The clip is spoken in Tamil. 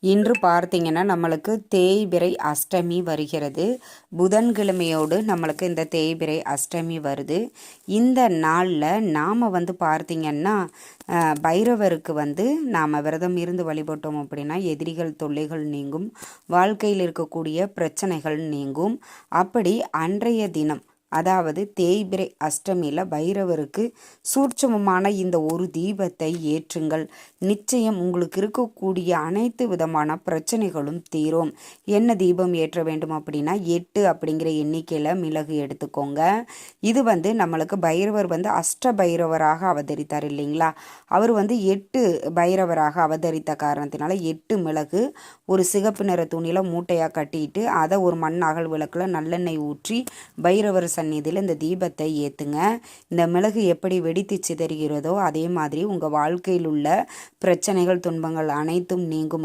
இன்று பார்த்தீங்கன்னா நம்மளுக்கு தேய்பிறை அஷ்டமி வருகிறது. புதன்கிழமையோடு நம்மளுக்கு இந்த தேய்பிறை அஷ்டமி வருது. இந்த நாளில் நாம் பார்த்தீங்கன்னா பைரவருக்கு நாம் விரதம் இருந்து வழிபட்டோம் அப்படின்னா எதிரிகள் தொல்லைகள் நீங்கும், வாழ்க்கையில் இருக்கக்கூடிய பிரச்சனைகள் நீங்கும். அப்படி அன்றைய தினம் அதாவது தேய்பிறை அஷ்டமியில் பைரவருக்கு சூட்சமமான இந்த ஒரு தீபத்தை ஏற்றுங்கள். நிச்சயம் உங்களுக்கு இருக்கக்கூடிய அனைத்து விதமான பிரச்சனைகளும் தீரும். என்ன தீபம் ஏற்ற வேண்டும் அப்படின்னா 8 அப்படிங்கிற எண்ணிக்கையில் மிளகு எடுத்துக்கோங்க. இது நம்மளுக்கு பைரவர் அஷ்ட பைரவராக அவதரித்தார் இல்லைங்களா? அவர் 8 பைரவராக அவதரித்த காரணத்தினால 8 மிளகு ஒரு சிகப்பு நிற துணியில் மூட்டையாக கட்டிட்டு அதை ஒரு மண் அகல் விளக்கில் நல்லெண்ணெய் ஊற்றி பைரவர் சந்நிதியில் இந்த தீபத்தை ஏற்றுங்க. இந்த மிளகு எப்படி வெடித்து சிதறுகிறதோ அதே மாதிரி உங்கள் வாழ்க்கையில் உள்ள பிரச்சனைகள் துன்பங்கள் அனைத்தும் நீங்கும்.